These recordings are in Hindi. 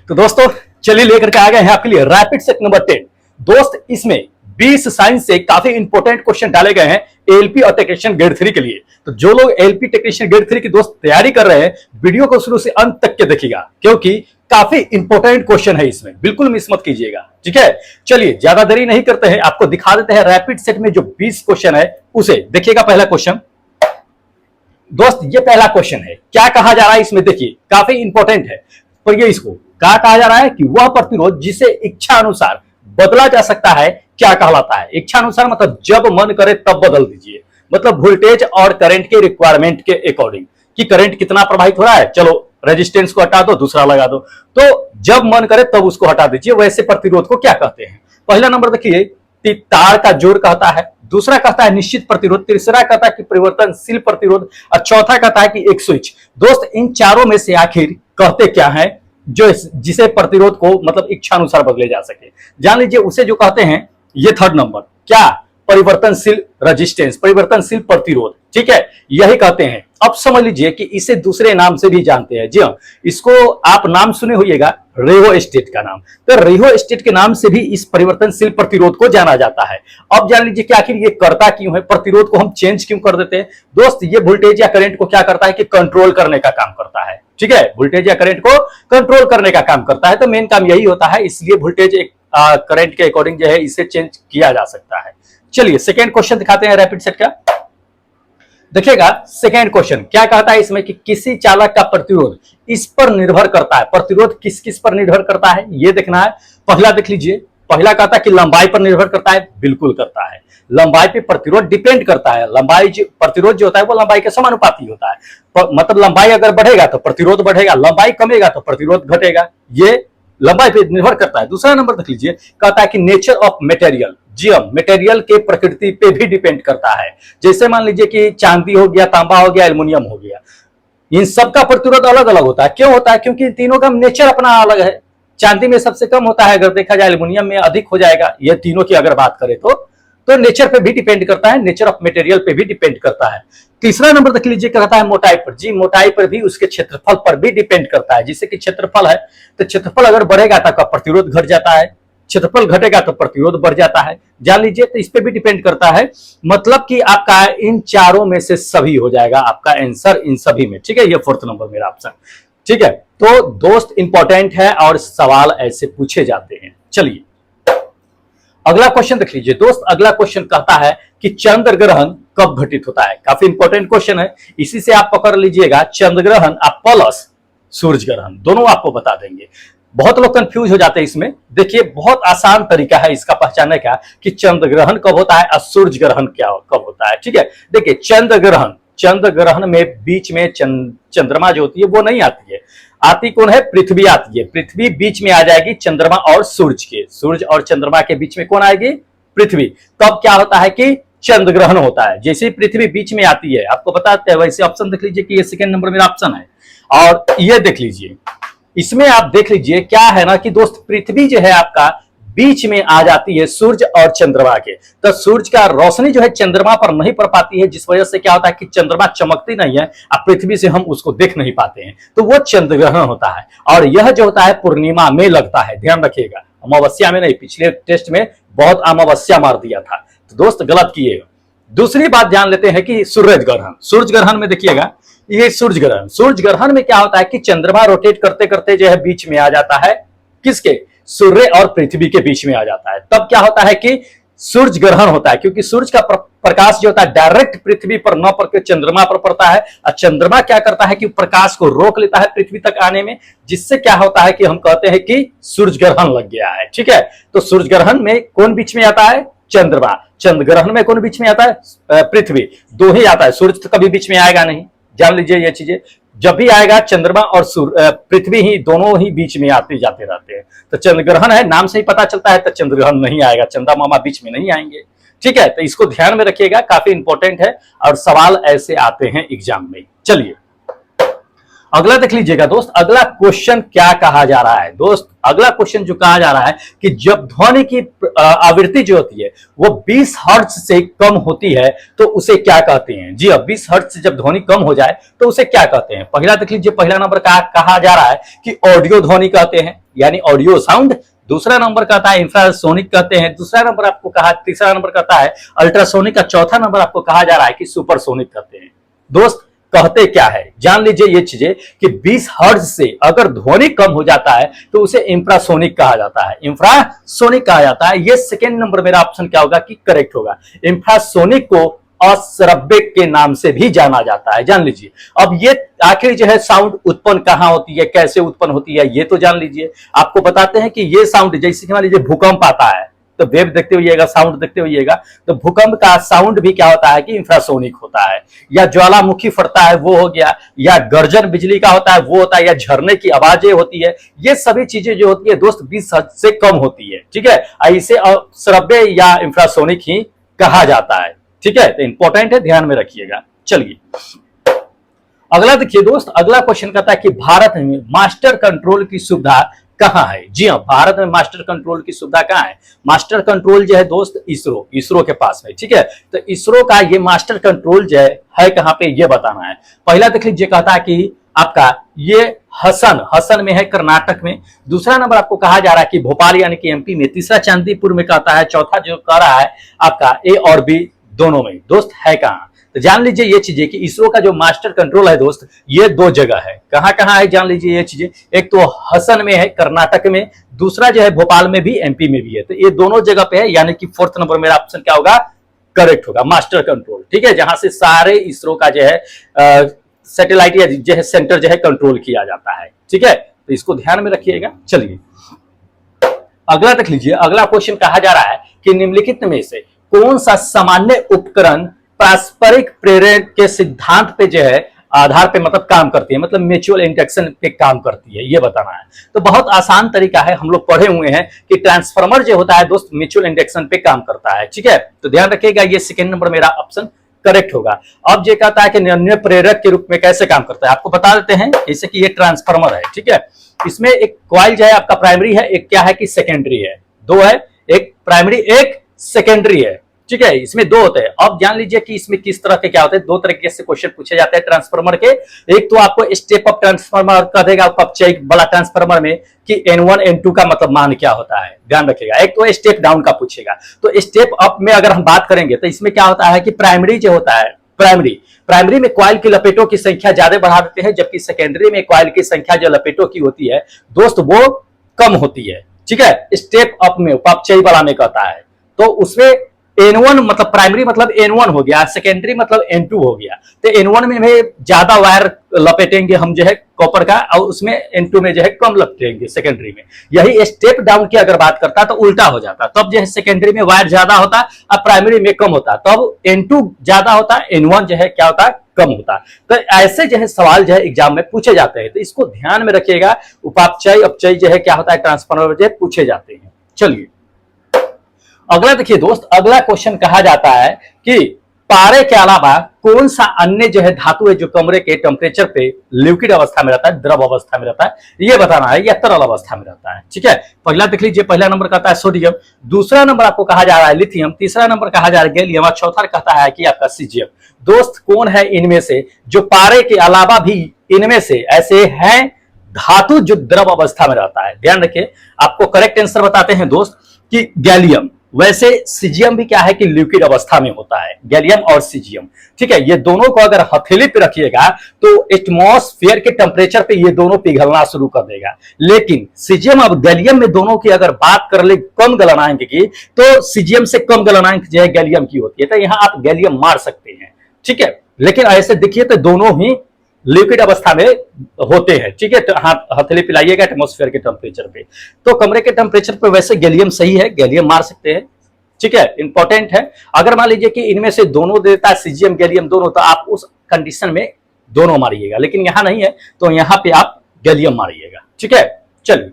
तो दोस्तों चलिए लेकर के आ गए हैं आपके लिए रैपिड सेट नंबर 10। दोस्त इसमें 20 साइंस से काफी इंपॉर्टेंट क्वेश्चन डाले गए हैं एएलपी और टेक्नीशियन ग्रेड 3 के लिए। तो जो लोग एएलपी टेक्नीशियन ग्रेड 3 की दोस्त तैयारी कर रहे हैं वीडियो को शुरू से अंत तक के देखिएगा, क्योंकि काफी इंपॉर्टेंट क्वेश्चन है इसमें, बिल्कुल मिस मत कीजिएगा। ठीक है, चलिए ज्यादा देरी नहीं करते हैं, आपको दिखा देते हैं रैपिड सेट में जो 20 क्वेश्चन है उसे देखिएगा। पहला क्वेश्चन दोस्त, ये पहला क्वेश्चन है, क्या कहा जा रहा है इसमें, देखिए काफी इंपॉर्टेंट है। पर ये इसको क्या कहा जा रहा है कि वह प्रतिरोध जिसे इच्छा अनुसार बदला जा सकता है क्या कहलाता है। इच्छा अनुसार मतलब जब मन करे तब बदल दीजिए, मतलब वोल्टेज और करंट के रिक्वायरमेंट के अकॉर्डिंग कि करंट कितना प्रवाहित हो रहा है, चलो रेजिस्टेंस को हटा दो दूसरा लगा दो, तो जब मन करे तब उसको हटा दीजिए। वैसे प्रतिरोध को क्या कहते हैं। पहला नंबर देखिए तार का जोड़ कहता है, दूसरा कहता है निश्चित प्रतिरोध, तीसरा कहता है कि परिवर्तनशील प्रतिरोध और चौथा कहता है कि एक स्विच। दोस्त इन चारों में से आखिर कहते क्या है जो जिसे प्रतिरोध को मतलब इच्छा अनुसार बदले जा सके। जान लीजिए उसे जो कहते हैं ये थर्ड नंबर क्या, परिवर्तनशील रेजिस्टेंस, परिवर्तनशील प्रतिरोध। ठीक है, यही कहते हैं। अब समझ लीजिए कि इसे दूसरे नाम से भी जानते हैं। जी हाँ, इसको आप नाम सुने होइएगा रियोस्टेट का नाम, तो रियोस्टेट के नाम से भी इस परिवर्तनशील प्रतिरोध को जाना जाता है। अब जान लीजिए कि आखिर ये करता क्यों है, प्रतिरोध को हम चेंज क्यों कर देते हैं। दोस्त ये वोल्टेज या करंट को क्या करता है कि कंट्रोल करने का काम करता है। ठीक है, वोल्टेज या करंट को कंट्रोल करने का काम करता है, तो मेन काम यही होता है, इसलिए वोल्टेज करंट के अकॉर्डिंग जो है इसे चेंज किया जा सकता है। चलिए सेकेंड क्वेश्चन दिखाते हैं रैपिड सेट का। देखिएगा सेकेंड क्वेश्चन क्या कहता है इसमें कि किसी चालक का प्रतिरोध इस पर निर्भर करता है। प्रतिरोध किस किस पर निर्भर करता है ये देखना है। पहला देख लीजिए, पहला कहता है कि लंबाई पर निर्भर करता है, बिल्कुल करता है। लंबाई पे प्रतिरोध डिपेंड करता है। लंबाई प्रतिरोध जो होता है वो लंबाई के समानुपाती होता है, मतलब लंबाई अगर बढ़ेगा तो प्रतिरोध बढ़ेगा, लंबाई कमेगा तो प्रतिरोध घटेगा, ये लंबाई पे निर्भर करता है। दूसरा नंबर देख लीजिए, कहता है कि नेचर ऑफ मटेरियल, जी हाँ, मटेरियल के प्रकृति पे भी डिपेंड करता है। जैसे मान लीजिए कि चांदी हो गया, तांबा हो गया, एल्युमिनियम हो गया, इन सबका प्रतिरोध अलग अलग होता है। क्यों होता है, क्योंकि तीनों का नेचर अपना अलग है। चांदी में सबसे कम होता है अगर देखा जाए, एल्युमिनियम में अधिक हो जाएगा। ये तीनों की अगर बात करें तो नेचर पे भी डिपेंड करता है, नेचर ऑफ मटेरियल पे भी डिपेंड करता है। तीसरा नंबर देख लीजिए कहता है मोटाई पर, जी मोटाई पर भी उसके क्षेत्रफल पर भी डिपेंड करता है। जैसे कि क्षेत्रफल है तो क्षेत्रफल अगर बढ़ेगा तो प्रतिरोध घट जाता है, क्षेत्रफल घटेगा तो प्रतिरोध बढ़ जाता है। जान लीजिए तो इस पे भी डिपेंड करता है, मतलब कि आपका इन चारों में से सभी हो जाएगा आपका आंसर इन सभी में। ठीक है, ये फोर्थ नंबर मेरा ऑप्शन। ठीक है, तो दोस्त इंपॉर्टेंट है और सवाल ऐसे पूछे जाते हैं। चलिए अगला क्वेश्चन देख लीजिए दोस्त। अगला क्वेश्चन कहता है कि चंद्र ग्रहण कब घटित होता है। काफी इंपॉर्टेंट क्वेश्चन है, इसी से आप पकड़ लीजिएगा चंद्र ग्रहण आप प्लस सूर्य ग्रहण दोनों आपको बता देंगे। बहुत लोग कंफ्यूज हो जाते हैं इसमें। देखिए बहुत आसान तरीका है इसका पहचानने का कि चंद्र ग्रहण कब होता है और सूर्य ग्रहण क्या कब होता है। ठीक है, देखिए चंद्र ग्रहण में बीच में चंद्रमा जो होती है वो नहीं आती है, आती कौन है, पृथ्वी आती है। पृथ्वी बीच में आ जाएगी चंद्रमा और सूर्य के, सूर्य और चंद्रमा के बीच में कौन आएगी, पृथ्वी। तब क्या होता है कि चंद्र ग्रहण होता है। जैसे पृथ्वी बीच में आती है आपको बताते हैं, वैसे ऑप्शन देख लीजिए कि ये सेकंड नंबर मेरा ऑप्शन है। और ये देख लीजिए इसमें आप देख लीजिए क्या है ना कि दोस्त पृथ्वी जो है आपका बीच में आ जाती है सूर्य और चंद्रमा के, तो सूर्य का रोशनी जो है चंद्रमा पर नहीं पड़ पाती है, जिस वजह से क्या होता है कि चंद्रमा चमकती नहीं है, अब पृथ्वी से हम उसको देख नहीं पाते हैं, तो वो चंद्र ग्रहण होता है। और यह जो होता है पूर्णिमा में लगता है, ध्यान रखिएगा, अमावस्या में नहीं। पिछले टेस्ट में बहुत अमावस्या मार दिया था, तो दोस्त गलत किए। दूसरी बात जान लेते हैं कि सूर्य ग्रहण, सूर्य ग्रहण में देखिएगा ये सूर्य ग्रहण में क्या होता है कि चंद्रमा रोटेट करते करते जो है बीच में आ जाता है, किसके, सूर्य और पृथ्वी के बीच में आ जाता है। तब क्या होता है कि सूर्य ग्रहण होता है, क्योंकि सूर्य का प्रकाश जो होता है डायरेक्ट पृथ्वी पर न पड़कर चंद्रमा पर पड़ता है, और चंद्रमा क्या करता है कि प्रकाश को रोक लेता है पृथ्वी तक आने में, जिससे क्या होता है कि हम कहते हैं कि सूर्य ग्रहण लग गया है। ठीक है, तो सूर्य ग्रहण में कौन बीच में आता है, चंद्रमा। चंद्र ग्रहण में कौन बीच में आता है, पृथ्वी। दो ही आता है, सूर्य तो कभी बीच में आएगा नहीं, जान लीजिए ये चीजें। जब भी आएगा चंद्रमा और पृथ्वी ही दोनों ही बीच में आते जाते रहते हैं। तो चंद्र ग्रहण है, नाम से ही पता चलता है, तो चंद्र ग्रहण नहीं आएगा, चंद्रमा मामा बीच में नहीं आएंगे। ठीक है, तो इसको ध्यान में रखिएगा, काफी इंपॉर्टेंट है और सवाल ऐसे आते हैं एग्जाम में। चलिए अगला देख लीजिएगा दोस्त, अगला क्वेश्चन क्या कहा जा रहा है दोस्त। अगला क्वेश्चन जो कहा जा रहा है कि जब ध्वनि की आवृत्ति जो होती है वो 20 हर्ट्ज से कम होती है तो उसे क्या कहते हैं। जी हाँ, 20 हर्ट्ज से जब ध्वनि कम हो जाए तो उसे क्या कहते हैं। पहला देख लीजिए, पहला नंबर कहा जा रहा है कि ऑडियो ध्वनि कहते हैं, यानी ऑडियो साउंड। दूसरा नंबर कहता है इंफ्रासोनिक कहते हैं। दूसरा नंबर आपको कहा, तीसरा नंबर कहता है अल्ट्रासोनिक का। चौथा नंबर आपको कहा जा रहा है कि सुपरसोनिक कहते हैं। दोस्त कहते क्या है, जान लीजिए ये चीजें कि 20 हर्ट्ज से अगर ध्वनि कम हो जाता है तो उसे इंफ्रासोनिक कहा जाता है। इंफ्रासोनिक कहा जाता है। ये सेकेंड नंबर मेरा ऑप्शन क्या होगा कि करेक्ट होगा। इंफ्रासोनिक को अश्रव्य के नाम से भी जाना जाता है, जान लीजिए। अब ये आखिर जो है साउंड उत्पन्न कहां होती है, कैसे उत्पन्न होती है, ये तो जान लीजिए। आपको बताते हैं कि ये साउंड, जैसे कि मान लीजिए भूकंप आता है तो वेव देखते हुइएगा, साउंड देखते हुइएगा, तो भूकंप का साउंड भी क्या होता है कि इंफ्रासोनिक होता है। या ज्वालामुखी फटता है वो हो गया, या गर्जन बिजली का होता है वो होता है, या झरने की आवाजें होती है, ये सभी चीजें जो होती है दोस्त 20 हर्ट्ज से कम होती है। ठीक है, इसे अश्रव्य या इंफ्रासोनिक ही कहा जाता है। ठीक है, तो इंपॉर्टेंट है, ध्यान में रखिएगा। चलिए अगला देखिए दोस्त, अगला क्वेश्चन कहता है कि भारत में मास्टर कंट्रोल की सुविधा कहां है। जी हाँ, भारत में मास्टर कंट्रोल की सुविधा कहां है। मास्टर कंट्रोल जो है दोस्त इसरो के पास है। ठीक है, तो इसरो का ये मास्टर कंट्रोल जो है कहां पे, ये बताना है। पहला देख लीजिए, कहता है कि आपका ये हसन में है, कर्नाटक में। दूसरा नंबर आपको कहा जा रहा है कि भोपाल यानी कि एमपी में। तीसरा चांदीपुर में कहता है। चौथा जो कह रहा है आपका ए और बी दोनों में। दोस्त है कहां, तो जान लीजिए ये चीजें कि इसरो का जो मास्टर कंट्रोल है दोस्त ये दो जगह है। कहां कहां है जान लीजिए ये चीजें। एक तो हसन में है कर्नाटक में, दूसरा जो है भोपाल में भी, एमपी में भी है। तो ये दोनों जगह पे है, यानी कि फोर्थ नंबर मेरा ऑप्शन क्या होगा, करेक्ट होगा, मास्टर कंट्रोल। ठीक है, जहां से सारे इसरो का जो है सैटेलाइट या जो है सेंटर जो है कंट्रोल किया जाता है। ठीक है, तो इसको ध्यान में रखिएगा। चलिए अगला देख लीजिए, अगला क्वेश्चन कहा जा रहा है कि निम्नलिखित में से कौन सा सामान्य उपकरण पारस्परिक प्रेरण के सिद्धांत पे जो है आधार पे मतलब काम करती है, मतलब म्यूचुअल इंडक्शन पे काम करती है, ये बताना है। तो बहुत आसान तरीका है, हम लोग पढ़े हुए हैं कि ट्रांसफार्मर जो होता है दोस्त म्यूचुअल इंडक्शन पे काम करता है। ठीक है, तो ध्यान रखिएगा, ये सेकंड नंबर मेरा ऑप्शन करेक्ट होगा। अब ये कहता है कि अन्य प्रेरक के रूप में कैसे काम करता है, आपको बता देते हैं। जैसे कि ये ट्रांसफार्मर है, ठीक है, इसमें एक कॉइल जो है आपका प्राइमरी है, एक क्या है कि सेकेंडरी है। दो है, एक प्राइमरी एक सेकेंडरी है। ठीक है, इसमें दो होते हैं। अब जान लीजिए कि इसमें किस तरह के क्या होते हैं, दो तरीके से क्वेश्चन पूछे जाते हैं ट्रांसफार्मर के। एक तो आपको स्टेप अप ट्रांसफार्मर कह देगा अपचयिक वाला ट्रांसफार्मर में कि N1 N2 का मतलब मान क्या होता है, ध्यान रखिएगा। एक तो स्टेप डाउन का पूछेगा। तो स्टेप अप में अगर हम बात करेंगे तो इसमें क्या होता है कि प्राइमरी जो होता है, प्राइमरी में कॉइल की लपेटों की संख्या ज्यादा बढ़ा देते हैं, जबकि सेकेंडरी में कॉइल की संख्या जो लपेटों की होती है दोस्त वो कम होती है। ठीक है, स्टेप अप में अपचयी वाला में कहता है, तो उसमें N1 मतलब प्राइमरी मतलब N1 हो गया, सेकेंडरी मतलब N2 हो गया। तो N1 में ज्यादा वायर लपेटेंगे हम जो है कॉपर का, और उसमें N2 में जो है कम लपेटेंगे सेकेंडरी में। यही स्टेप डाउन की अगर बात करता तो उल्टा हो जाता, तब जो है सेकेंडरी में वायर ज्यादा होता और प्राइमरी में कम होता, तब N2 ज्यादा होता, N1 जो है क्या होता, कम होता। तो ऐसे जो है सवाल जो है एग्जाम में पूछे जाते हैं, तो इसको ध्यान में रखिएगा। उपापचय अपचय जो है क्या होता है ट्रांसफार्मर जो है पूछे जाते हैं। चलिए अगला देखिए दोस्त, अगला क्वेश्चन कहा जाता है कि पारे के अलावा कौन सा अन्य जो है धातु है जो कमरे के टेम्परेचर पे लिक्विड अवस्था में रहता है, द्रव अवस्था में रहता है, ये बताना है, या तरल अवस्था में रहता है। ठीक है, पहला देख लीजिए, पहला नंबर कहता है सोडियम, दूसरा नंबर आपको कहा जा रहा है लिथियम, तीसरा नंबर कहा जा रहा है गैलियम, और चौथा कहता है कि आपका सीजियम। दोस्त कौन है इनमें से जो पारे के अलावा भी इनमें से ऐसे हैं धातु जो द्रव अवस्था में रहता है। ध्यान रखिए, आपको करेक्ट आंसर बताते हैं दोस्त कि गैलियम। वैसे सीजियम भी क्या है कि लिक्विड अवस्था में होता है, गैलियम और सीजियम। ठीक है, ये दोनों को अगर हथेली पे रखिएगा तो एटमॉस्फेयर के टेम्परेचर पे ये दोनों पिघलना शुरू कर देगा। लेकिन सीजियम और गैलियम में दोनों की अगर बात कर ले कम गलनांक की, तो सीजियम से कम गलनांक जो है गैलियम की होती है, तो यहां आप गैलियम मार सकते हैं। ठीक है, लेकिन ऐसे देखिए तो दोनों ही लिक्विड अवस्था में होते हैं। ठीक है, तो हथेली पिलाइएगा एटमॉस्फेयर के टेम्परेचर पे, तो कमरे के टेम्परेचर पे वैसे गैलियम सही है, गैलियम मार सकते हैं। ठीक है, इंपॉर्टेंट है। अगर मान लीजिए कि इनमें से दोनों देता है सीजियम गैलियम दोनों, तो आप उस कंडीशन में दोनों मारिएगा, लेकिन यहां नहीं है तो यहां पे आप गैलियम मारिएगा। ठीक है, चलिए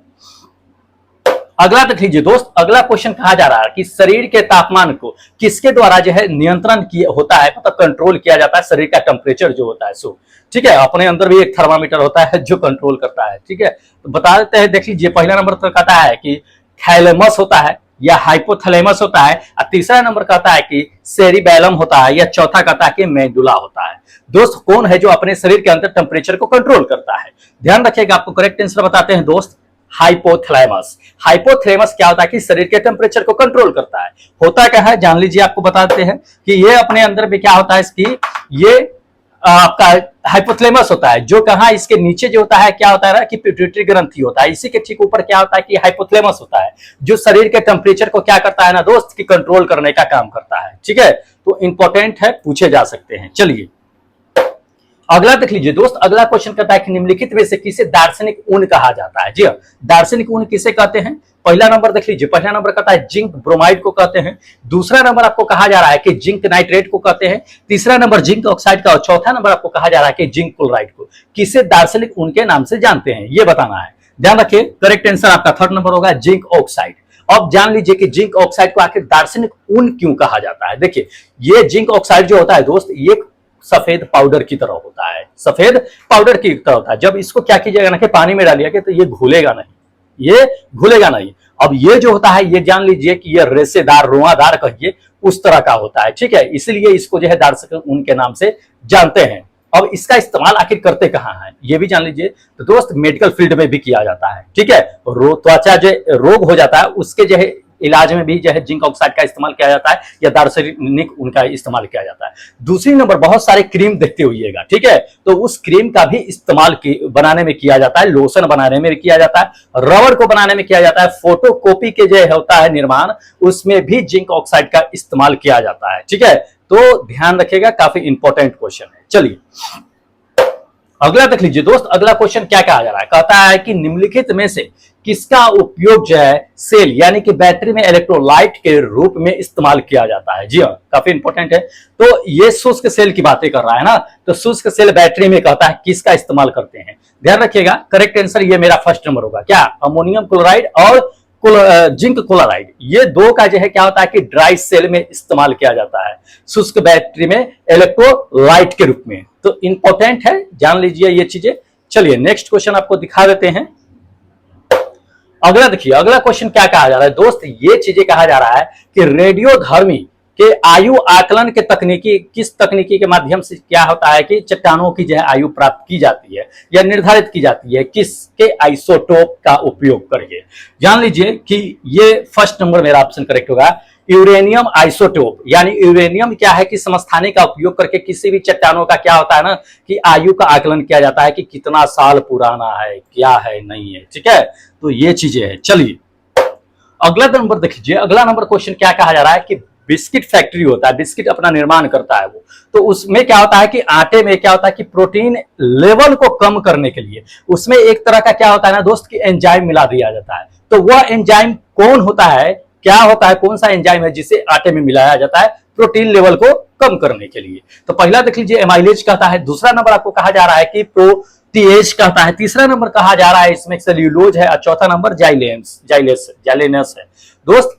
अगला देख लीजिए दोस्त, अगला क्वेश्चन कहा जा रहा है कि शरीर के तापमान को किसके द्वारा जो है नियंत्रण किया होता है, मतलब कंट्रोल किया जाता है, शरीर का टेम्परेचर जो होता है सो, ठीक है। अपने अंदर भी एक थर्मामीटर होता है जो कंट्रोल करता है, ठीक है। तो बता देते हैं, देख लीजिए पहला नंबर तो कहता है कि थैलेमस होता है या हाइपोथैलेमस होता है, और तीसरा नंबर कहता है कि सेरिबैलम होता है, या चौथा कहता है कि मेडुला होता है। दोस्त कौन है जो अपने शरीर के अंदर टेम्परेचर को कंट्रोल करता है? ध्यान रखिएगा, आपको करेक्ट आंसर बताते हैं दोस्त, हाइपोथैलेमस। हाइपोथैलेमस क्या होता है कि शरीर के टेम्परेचर को कंट्रोल करता है। होता क्या है जान लीजिए, आपको बताते हैं कि ये अपने अंदर में क्या होता है, इसकी ये आपका हाइपोथैलेमस होता है, जो कहा इसके नीचे जो होता है क्या होता है ना कि पिट्यूटरी ग्रंथि होता है, इसी के ठीक ऊपर क्या होता है कि हाइपोथैलेमस होता है, जो शरीर के टेम्परेचर को क्या करता है ना दोस्त की कंट्रोल करने का काम करता है, ठीक है। तो इंपॉर्टेंट है, पूछे जा सकते हैं। चलिए अगला देख लीजिए दोस्त, अगला क्वेश्चन कहता है कि निम्नलिखित में से किसे दार्शनिक ऊन कहा जाता है? जी हाँ, दार्शनिक ऊन किसे कहते हैं? पहला नंबर देख लीजिए, पहला नंबर कहता है जिंक ब्रोमाइड को कहते हैं, दूसरा नंबर आपको कहा जा रहा है कि जिंक नाइट्रेट को कहते हैं, तीसरा नंबर जिंक ऑक्साइड का, और चौथा नंबर आपको कहा जा रहा है कि जिंक क्लोराइड को। किसे दार्शनिक ऊन के नाम से जानते हैं ये बताना है। ध्यान रखिए, करेक्ट आंसर आपका थर्ड नंबर होगा, जिंक ऑक्साइड। अब जान लीजिए कि जिंक ऑक्साइड को आखिर दार्शनिक ऊन क्यों कहा जाता है। देखिए ये जिंक ऑक्साइड जो होता है दोस्त, ये सफेद पाउडर की तरह होता है, सफेद पाउडर की तरह होता है। जब इसको क्या कीजिएगा ना कि पानी में डालिएगा तो ये घुलेगा नहीं, ये घुलेगा नहीं। अब ये जो होता है, ये जान लीजिए कि ये रेशेदार, रोआदार कहिए, उस तरह का होता है, ठीक है। इसलिए इसको जो है दार्शनिक ऊन के नाम से जानते हैं। अब इसका इस्तेमाल आखिर करते कहाँ हैं ये भी जान लीजिए। तो दोस्त मेडिकल फील्ड में भी किया जाता है, ठीक है। त्वचा जो रोग हो जाता है उसके जो है इलाज में भी जो है जिंक ऑक्साइड का इस्तेमाल किया जाता है, या दार्शनिक उनका इस्तेमाल किया जाता है। दूसरी नंबर बहुत सारे क्रीम देखते होइएगा, ठीक है, तो उस क्रीम का भी इस्तेमाल बनाने में किया जाता है, लोशन बनाने में किया जाता है, रबड़ को बनाने में किया जाता है, फोटोकॉपी के जो होता है निर्माण, उसमें भी जिंक ऑक्साइड का इस्तेमाल किया जाता है, ठीक है। तो ध्यान रखिएगा, काफी इंपॉर्टेंट क्वेश्चन है। चलिए अगला देख लीजिए दोस्त, अगला क्वेश्चन क्या कहा जा रहा है, कहता है कि निम्नलिखित में से किसका उपयोग जो है सेल यानी कि बैटरी में इलेक्ट्रोलाइट के रूप में इस्तेमाल किया जाता है? जी हाँ, काफी इंपॉर्टेंट है। तो ये शुष्क सेल की बातें कर रहा है ना, तो शुष्क सेल बैटरी में कहता है किसका इस्तेमाल करते हैं? ध्यान रखिएगा, करेक्ट आंसर ये मेरा फर्स्ट नंबर होगा, क्या? अमोनियम क्लोराइड और जिंक क्लोराइड, ये दो का जो है क्या होता है कि ड्राई सेल में इस्तेमाल किया जाता है, शुष्क बैटरी में इलेक्ट्रोलाइट के रूप में। तो इंपॉर्टेंट है, जान लीजिए ये चीजें। चलिए नेक्स्ट क्वेश्चन आपको दिखा देते हैं। अगला देखिए, अगला क्वेश्चन क्या कहा जा रहा है दोस्त, ये चीजें कहा जा रहा है कि रेडियोधर्मी के आयु आकलन के तकनीकी, किस तकनीकी के माध्यम से क्या होता है कि चट्टानों की जो है आयु प्राप्त की जाती है या निर्धारित की जाती है, किसके आइसोटोप का उपयोग करके? जान लीजिए कि ये फर्स्ट नंबर मेरा ऑप्शन करेक्ट होगा, यूरेनियम आइसोटोप। यानी यूरेनियम क्या है कि समस्थानिक का उपयोग करके किसी भी चट्टानों का क्या होता है ना कि आयु का आकलन किया जाता है कि कितना साल पुराना है, क्या है, नहीं है, ठीक है। तो ये चीजें है। चलिए अगला नंबर देखिए, अगला नंबर क्वेश्चन क्या कहा जा रहा है कि बिस्किट फैक्ट्री होता है, बिस्किट अपना निर्माण करता है वो, तो उसमें क्या होता है कि आटे में क्या होता है कि प्रोटीन लेवल को कम करने के लिए उसमें एक तरह का क्या होता है ना दोस्त कि एंजाइम मिला दिया जाता है। तो वह एंजाइम कौन होता है, क्या होता है, कौन सा एंजाइम है जिसे आटे में मिलाया जाता है प्रोटीन लेवल को कम करने के लिए? तो पहला देख लीजिए एमाइलेज कहता है, दूसरा नंबर आपको कहा जा रहा है कि प्रोटीएज कहता है, तीसरा नंबर कहा जा रहा है इसमें सेल्यूलोज है, और चौथा नंबर जाइलेनस है। दोस्त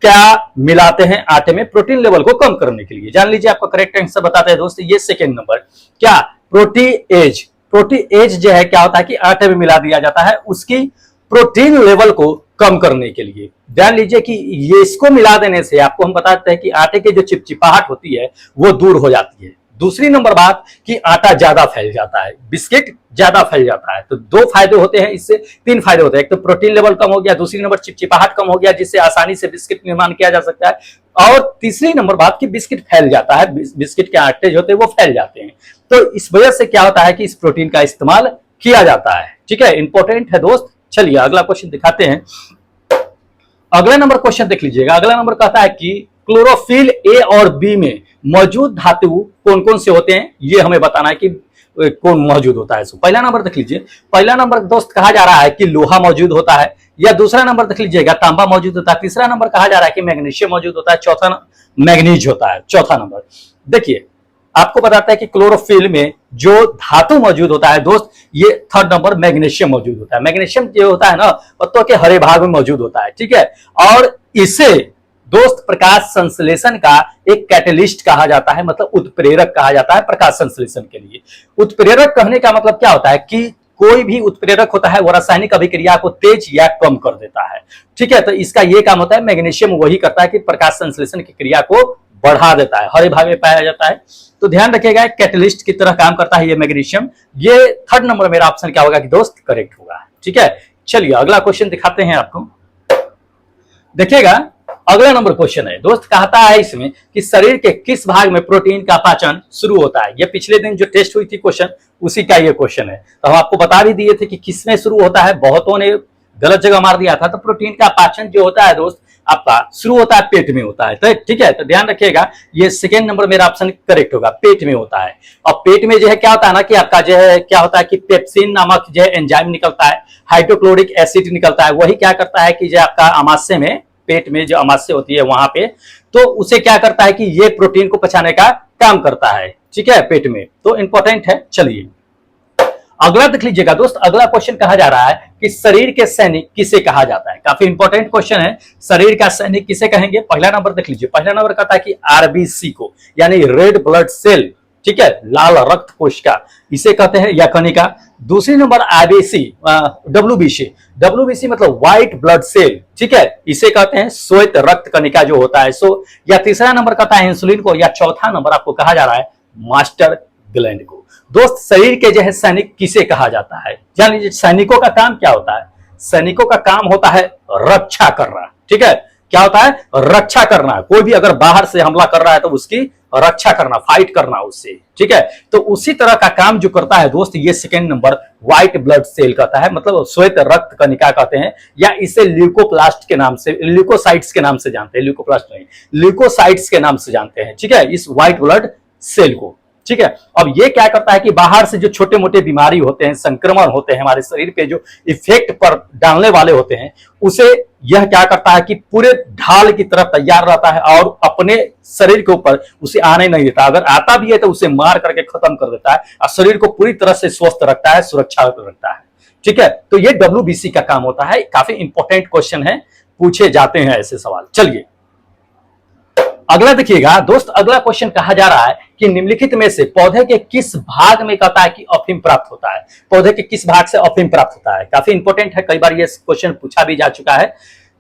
क्या मिलाते हैं आटे में प्रोटीन लेवल को कम करने के लिए? जान लीजिए, आपका करेक्ट आंसर बताते हैं दोस्त, ये सेकंड नंबर, क्या? प्रोटीएज। प्रोटीएज जो है क्या होता है कि आटे में मिला दिया जाता है उसकी प्रोटीन लेवल को कम करने के लिए। ध्यान लीजिए कि ये इसको मिला देने से आपको हम बताते हैं कि आटे की जो चिपचिपाहट होती है वो दूर हो जाती है। दूसरी नंबर बात कि आटा ज्यादा फैल जाता है, बिस्किट ज्यादा फैल जाता है। तो दो फायदे होते हैं इससे, तीन फायदे होते हैं, एक तो प्रोटीन लेवल कम हो गया, दूसरी नंबर चिपचिपाहट कम हो गया जिससे आसानी से बिस्किट निर्माण किया जा सकता है, और तीसरी नंबर बात कि बिस्किट फैल जाता है, बिस्किट के आटे जो होते हैं वो फैल जाते हैं। तो इस वजह से क्या होता है कि इस प्रोटीन का इस्तेमाल किया जाता है, ठीक है, इंपॉर्टेंट है दोस्त। चलिए अगला क्वेश्चन दिखाते हैं। अगला नंबर क्वेश्चन देख लीजिएगा, अगला नंबर कहता है कि क्लोरोफिल ए और बी में मौजूद धातु कौन कौन से होते हैं, ये हमें बताना है कि कौन मौजूद होता है। पहला नंबर देख लीजिए, पहला नंबर दोस्त कहा जा रहा है कि लोहा मौजूद होता है, या दूसरा नंबर देख लीजिएगा तांबा मौजूद होता है, तीसरा नंबर कहा जा रहा है कि मैग्नीशियम मौजूद होता है, चौथा मैग्नीज होता है, चौथा नंबर। देखिए आपको बताता है कि क्लोरोफिल में जो धातु मौजूद होता है दोस्त, ये थर्ड नंबर मैग्नीशियम मौजूद होता है। मैग्नीशियम जो होता है ना, पत्तों के हरे भाग में मौजूद होता है, ठीक है। और इसे दोस्त प्रकाश संश्लेषण का एक कैटलिस्ट कहा जाता है, मतलब उत्प्रेरक कहा जाता है प्रकाश संश्लेषण के लिए। उत्प्रेरक कहने का मतलब क्या होता है कि कोई भी उत्प्रेरक होता है वो रासायनिक अभिक्रिया को तेज या कम कर देता है, ठीक है। तो इसका ये काम होता है, मैग्नीशियम वही करता है कि प्रकाश संश्लेषण की क्रिया को बढ़ा देता है, हरे भाग में पाया जाता है। तो ध्यान रखिएगा, कैटलिस्ट की तरह काम करता है ये मैग्नीशियम। ये थर्ड नंबर मेरा ऑप्शन क्या होगा कि दोस्त करेक्ट होगा, ठीक है। चलिए अगला क्वेश्चन दिखाते हैं आपको। देखिएगा अगला नंबर क्वेश्चन है दोस्त, कहता है इसमें कि शरीर के किस भाग में प्रोटीन का पाचन शुरू होता है। ये पिछले दिन जो टेस्ट हुई थी क्वेश्चन, उसी का ये क्वेश्चन है। तो हम आपको बता भी दिए थे कि किसमें शुरू होता है, बहुतों ने गलत जगह मार दिया था। तो प्रोटीन का पाचन जो होता है दोस्त आपका शुरू होता है पेट में होता है, तो ठीक है। तो ध्यान रखिएगा, ये सेकेंड नंबर मेरा ऑप्शन करेक्ट होगा, पेट में होता है। और पेट में जो है क्या होता है ना कि आपका जो है क्या होता है कि पेप्सिन नामक जो है एंजाइम निकलता है, हाइड्रोक्लोरिक एसिड निकलता है। वही क्या करता है कि जो आपका आमाशय में, पेट में जो आमाशय होती है वहां पे, तो उसे क्या करता है कि ये प्रोटीन को पचाने का काम करता है, ठीक है, पेट में। तो इंपॉर्टेंट है। चलिए अगला देख लीजिएगा दोस्त, अगला क्वेश्चन कहा जा रहा है कि शरीर के सैनिक किसे कहा जाता है। काफी इंपॉर्टेंट क्वेश्चन है, शरीर का सैनिक किसे कहेंगे। पहला नंबर देख लीजिए, पहला नंबर कहता है कि आरबीसी को, यानी रेड ब्लड सेल, ठीक है, लाल रक्त कोशिका, इसे कहते हैं या कणिका। दूसरी नंबर आईबीसी, डब्ल्यूबीसी, डब्ल्यूबीसी मतलब व्हाइट ब्लड सेल, ठीक है, इसे कहते हैं श्वेत रक्त कणिका जो होता है सो। या तीसरा नंबर कहता है इंसुलिन को, या चौथा नंबर आपको कहा जा रहा है मास्टर ग्लैंड को। दोस्त शरीर के जो है सैनिक किसे कहा जाता है, जान लीजिए। सैनिकों का काम क्या होता है, सैनिकों का काम होता है रक्षा करना, ठीक है। क्या होता है, रक्षा करना। कोई भी अगर बाहर से हमला कर रहा है तो उसकी रक्षा करना, फाइट करना उससे, ठीक है। तो उसी तरह का काम जो करता है दोस्त ये second number white blood cell कहता है, मतलब श्वेत रक्त कणिका कहते हैं, या इसे ल्यूकोप्लास्ट के नाम से, ल्यूकोसाइट्स के नाम से जानते हैं, ल्यूकोप्लास्ट नहीं, ल्यूकोसाइट्स के नाम से जानते हैं, ठीक है, इस व्हाइट ब्लड सेल को, ठीक है। अब ये क्या करता है कि बाहर से जो छोटे मोटे बीमारी होते हैं, संक्रमण होते हैं हमारे शरीर पे, जो इफेक्ट पर डालने वाले होते हैं, उसे यह क्या करता है कि पूरे ढाल की तरह तैयार रहता है और अपने शरीर के ऊपर उसे आने नहीं देता। अगर आता भी है तो उसे मार करके खत्म कर देता है और शरीर को पूरी तरह से स्वस्थ रखता है, सुरक्षा रखता है, ठीक है। तो ये डब्ल्यूबीसी का काम होता है। काफी इंपॉर्टेंट क्वेश्चन है, पूछे जाते हैं ऐसे सवाल। चलिए अगला देखिएगा दोस्त, अगला क्वेश्चन कहा जा रहा है कि निम्नलिखित में से पौधे के किस भाग में कहता है कि अफीम प्राप्त होता है। पौधे के किस भाग से अफीम प्राप्त होता है, काफी इंपॉर्टेंट है, कई बार ये क्वेश्चन पूछा भी जा चुका है,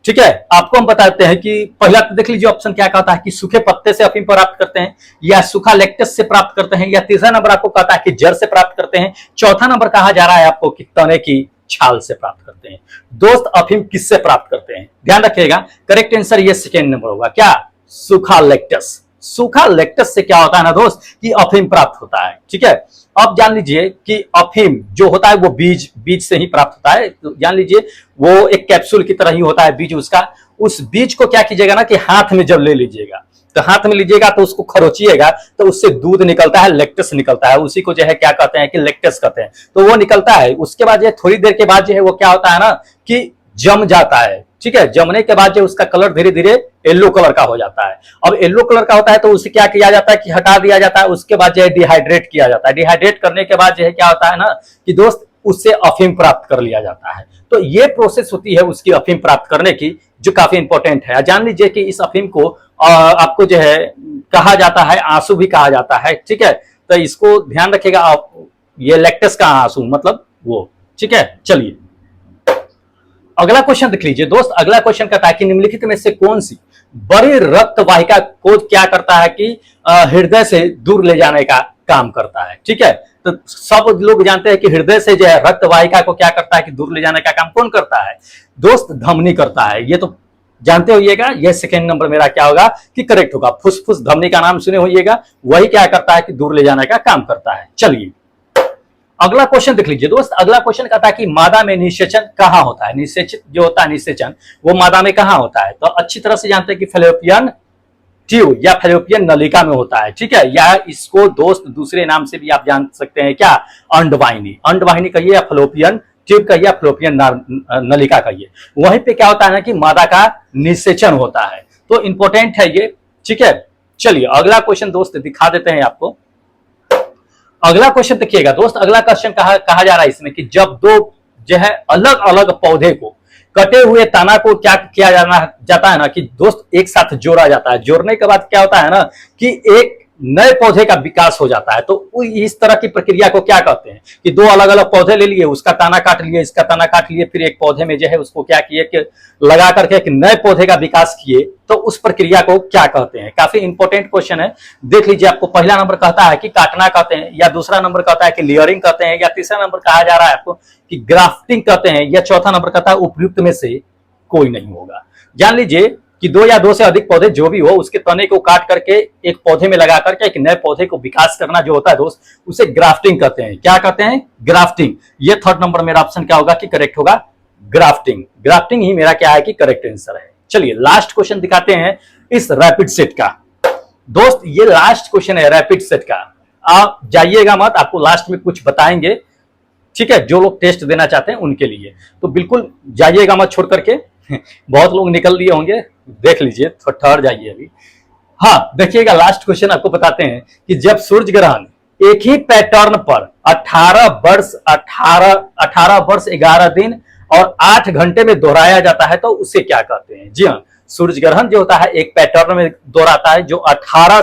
ठीक है। आपको हम बताते हैं कि पहला तो देख लीजिए ऑप्शन क्या कहता है कि सूखे पत्ते से अफीम प्राप्त करते हैं, या सूखा लेक्टस से प्राप्त करते हैं, या तीसरा नंबर आपको कहता है कि जड़ से प्राप्त करते हैं, चौथा नंबर कहा जा रहा है आपको कि तने की छाल से प्राप्त करते हैं। दोस्त अफीम किससे प्राप्त करते हैं, ध्यान रखिएगा, करेक्ट आंसर ये सेकेंड नंबर होगा, क्या, सूखा लेक्टस। सूखा लेक्टस से क्या होता है ना दोस्त कि अफीम प्राप्त होता है, ठीक है। अब जान लीजिए कि अफीम जो होता है वो बीज से ही प्राप्त होता है। तो जान लीजिए वो एक कैप्सूल की तरह ही होता है बीज उसका। उस बीज को क्या कीजिएगा ना कि हाथ में जब ले लीजिएगा, तो हाथ में लीजिएगा तो उसको खरोचिएगा तो उससे दूध निकलता है, लेक्टस निकलता है, उसी को जो है क्या कहते हैं कि लेक्टस कहते हैं। तो वो निकलता है, उसके बाद जो थोड़ी देर के बाद जो है वो क्या होता है ना कि जम जाता है, ठीक है। जमने के बाद जो उसका कलर धीरे धीरे येलो कलर का हो जाता है। अब येलो कलर का होता है तो उसे क्या किया जाता है कि हटा दिया जाता है, उसके बाद जो है डिहाइड्रेट किया जाता है। डिहाइड्रेट करने के बाद जो है क्या होता है ना कि दोस्त उससे अफीम प्राप्त कर लिया जाता है। तो ये प्रोसेस होती है उसकी अफीम प्राप्त करने की, जो काफी इंपॉर्टेंट है। जान लीजिए कि इस अफीम को आपको जो है कहा जाता है आंसू भी कहा जाता है, ठीक है। तो इसको ध्यान रखिएगा आप, ये लेक्टस का आंसू मतलब वो, ठीक है। चलिए अगला क्वेश्चन देख लीजिए दोस्त, अगला क्वेश्चन कहता है कि निम्नलिखित में से कौन सी बड़ी रक्त वाहिका को क्या करता है कि हृदय से दूर ले जाने का काम करता है, ठीक है। तो सब लोग जानते हैं कि हृदय से जो है रक्त वाहिका को क्या करता है कि दूर ले जाने का काम कौन करता है, दोस्त धमनी करता है। ये तो जानते होइएगा, ये सेकेंड नंबर मेरा क्या होगा कि करेक्ट होगा। फुसफुस धमनी का नाम सुने होइएगा, वही क्या करता है कि दूर ले जाने का काम करता है। चलिए अगला क्वेश्चन देख लीजिए दोस्त, अगला क्वेश्चन कहता है कि मादा में निषेचन कहाँ होता है। निषेचित जो होता है निषेचन वो मादा में कहाँ होता है, तो अच्छी तरह से जानते हैं कि फैलोपियन ट्यूब या फैलोपियन नलिका में होता है, ठीक है। या इसको दोस्त दूसरे नाम से भी आप जान सकते हैं, क्या, अंडवाहिनी। अंडवाहिनी कहिए या फैलोपियन ट्यूब कहिए या फैलोपियन नलिका कहिए, वहीं पे क्या होता है ना कि मादा का निषेचन होता है। तो इंपॉर्टेंट है ये, ठीक है। चलिए अगला क्वेश्चन दोस्त दिखा देते हैं आपको। अगला क्वेश्चन देखिएगा दोस्त, अगला क्वेश्चन कहा जा रहा है इसमें कि जब दो जो है अलग अलग पौधे को कटे हुए तना को क्या किया जाता है ना कि दोस्त एक साथ जोड़ा जाता है। जोड़ने के बाद क्या होता है ना कि एक नए पौधे का विकास हो जाता है। तो इस तरह की प्रक्रिया को क्या कहते हैं कि दो अलग अलग पौधे ले लिए, उसका तना काट लिए, इसका तना काट लिए, फिर एक पौधे में जो है उसको क्या किए कि लगा करके एक नए पौधे का विकास किए, तो उस प्रक्रिया को क्या कहते हैं। काफी इंपॉर्टेंट क्वेश्चन है, देख लीजिए। आपको पहला नंबर कहता है कि काटना कहते हैं, या दूसरा नंबर कहता है कि लेयरिंग कहते हैं, या तीसरा नंबर कहा जा रहा है आपको कि ग्राफ्टिंग कहते हैं, या चौथा नंबर कहता है उपयुक्त में से कोई नहीं होगा। जान लीजिए कि दो या दो से अधिक पौधे जो भी हो उसके तने को काट करके एक पौधे में लगा करके एक नए पौधे को विकास करना जो होता है दोस्त, उसे ग्राफ्टिंग कहते हैं। क्या कहते हैं? ग्राफ्टिंग। ये थर्ड नंबर मेरा ऑप्शन क्या होगा कि करेक्ट होगा ग्राफ्टिंग। ग्राफ्टिंग ही मेरा क्या है कि करेक्ट आंसर है। चलिए लास्ट क्वेश्चन दिखाते हैं इस रैपिड सेट का। दोस्त ये लास्ट क्वेश्चन है रैपिड सेट का, आप जाइएगा मत, आपको लास्ट में कुछ बताएंगे, ठीक है, जो लोग टेस्ट देना चाहते हैं उनके लिए। तो बिल्कुल जाइएगा मत छोड़ करके, बहुत लोग निकल दिए होंगे, देख लीजिए, थोड़ा ठहर जाइए अभी। हाँ देखिएगा, लास्ट क्वेश्चन आपको बताते हैं कि जब सूर्य ग्रहण एक ही पैटर्न पर 18 वर्ष 11 दिन और 8 घंटे में दोहराया जाता है तो उसे क्या कहते हैं। जी हाँ, सूर्य ग्रहण जो होता है एक पैटर्न में दोहराता है जो 18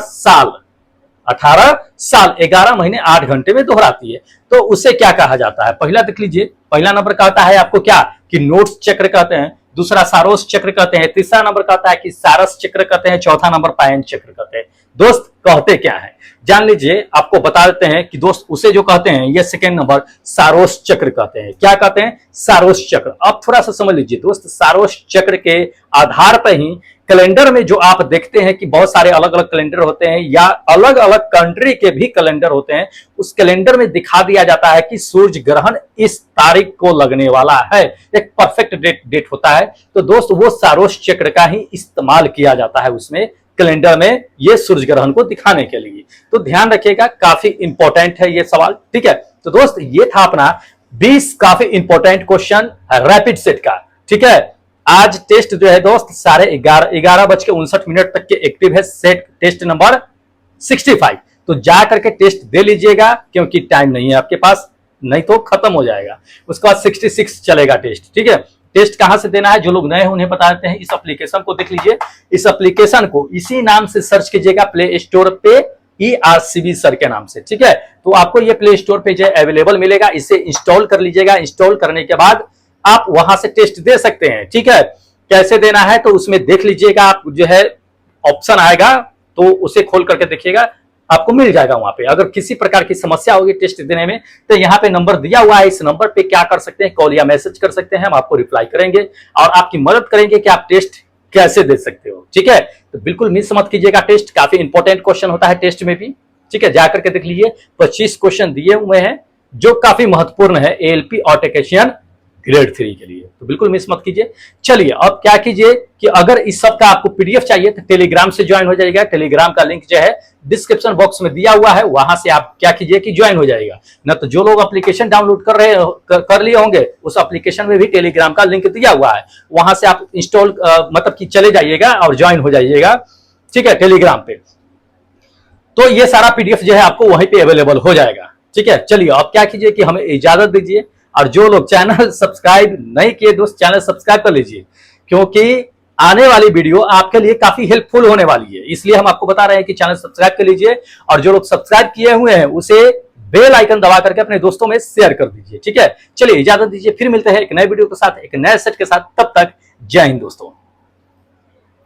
साल 11 महीने 8 घंटे में दोहराती है, तो उसे क्या कहा जाता है। पहला देख लीजिए, पहला नंबर कहता है आपको क्या कि नोट्स चक्र कहते हैं, दूसरा सारोस चक्र कहते हैं, तीसरा नंबर कहता है कि सारस चक्र कहते हैं, चौथा नंबर पायन चक्र कहते हैं। दोस्त कहते क्या है जान लीजिए, आपको बता देते हैं कि दोस्त उसे जो कहते हैं ये सेकेंड नंबर सारोस चक्र कहते हैं। क्या कहते हैं? सारोस चक्र। अब थोड़ा सा समझ लीजिए दोस्त, सारोस चक्र के आधार पर ही कैलेंडर में जो आप देखते हैं कि बहुत सारे अलग अलग कैलेंडर होते हैं या अलग अलग कंट्री के भी कैलेंडर होते हैं, उस कैलेंडर में दिखा दिया जाता है कि सूर्य ग्रहण इस तारीख को लगने वाला है, एक परफेक्ट डेट होता है। तो दोस्त वो सारोस चक्र का ही इस्तेमाल किया जाता है उसमें कैलेंडर में ये सूर्य ग्रहण को दिखाने के लिए। तो ध्यान रखिएगा, काफी इंपॉर्टेंट है ये सवाल, ठीक है। तो दोस्त ये था अपना 20 काफी इंपॉर्टेंट क्वेश्चन रैपिड सेट का, ठीक है। आज टेस्ट जो है दोस्त साढ़े 11:59 तक के एक्टिव है, सेट टेस्ट नंबर 65। तो जा करके टेस्ट दे लीजिएगा क्योंकि टाइम नहीं है आपके पास, नहीं तो खत्म हो जाएगा। उसके बाद 66 चलेगा टेस्ट, ठीक है। टेस्ट कहां से देना है, जो लोग नए हैं उन्हें बता देते हैं। इस एप्लीकेशन को देख लीजिए, इस एप्लीकेशन को इसी नाम से सर्च कीजिएगा प्ले स्टोर पे, ERCB सर के नाम से, ठीक है। तो आपको ये प्ले स्टोर पे जो है अवेलेबल मिलेगा, इसे इंस्टॉल कर लीजिएगा। इंस्टॉल करने के बाद आप वहां से टेस्ट दे सकते हैं, ठीक है। कैसे देना है तो उसमें देख लीजिएगा, आप जो है ऑप्शन आएगा तो उसे खोल करके देखिएगा, आपको मिल जाएगा वहां पे। अगर किसी प्रकार की समस्या होगी टेस्ट देने में तो यहाँ पे नंबर दिया हुआ है, इस नंबर पे क्या कर सकते हैं, कॉल या मैसेज कर सकते हैं, हम आपको रिप्लाई करेंगे और आपकी मदद करेंगे कि आप टेस्ट कैसे दे सकते हो, ठीक है। तो बिल्कुल मिस मत कीजिएगा टेस्ट, काफी इंपॉर्टेंट क्वेश्चन होता है टेस्ट में भी, ठीक है। जाकर के देख लीजिए, 25 क्वेश्चन दिए हुए हैं जो काफी महत्वपूर्ण है ALP और टेक्नीशियन ग्रेड 3 के लिए, तो बिल्कुल मिस मत कीजिए। चलिए अब क्या कीजिए कि अगर इस सब का आपको PDF चाहिए तो टेलीग्राम से ज्वाइन हो जाएगा। टेलीग्राम का लिंक जो है डिस्क्रिप्शन बॉक्स में दिया हुआ है, वहां से आप क्या कीजिए कि ज्वाइन हो जाएगा। न तो जो लोग एप्लीकेशन डाउनलोड कर लिए होंगे, उस एप्लीकेशन में भी टेलीग्राम का लिंक दिया हुआ है, वहां से आप इंस्टॉल मतलब कि चले जाइएगा और ज्वाइन हो जाइएगा, ठीक है, टेलीग्राम पे। तो ये सारा PDF जो है आपको वहीं पे अवेलेबल हो जाएगा, ठीक है। चलिए अब क्या कीजिए कि हमें इजाजत दीजिए, और जो लोग चैनल सब्सक्राइब नहीं किए दोस्त चैनल सब्सक्राइब कर लीजिए, क्योंकि आने वाली वीडियो आपके लिए काफी हेल्पफुल होने वाली है, इसलिए हम आपको बता रहे हैं कि चैनल सब्सक्राइब कर लीजिए। और जो लोग सब्सक्राइब किए हुए हैं उसे बेल आइकन दबा करके अपने दोस्तों में शेयर कर दीजिए, ठीक है। चलिए इजाजत दीजिए, फिर मिलते हैं एक नए वीडियो के साथ, एक नए सेट के साथ, तब तक जय हिंद दोस्तों।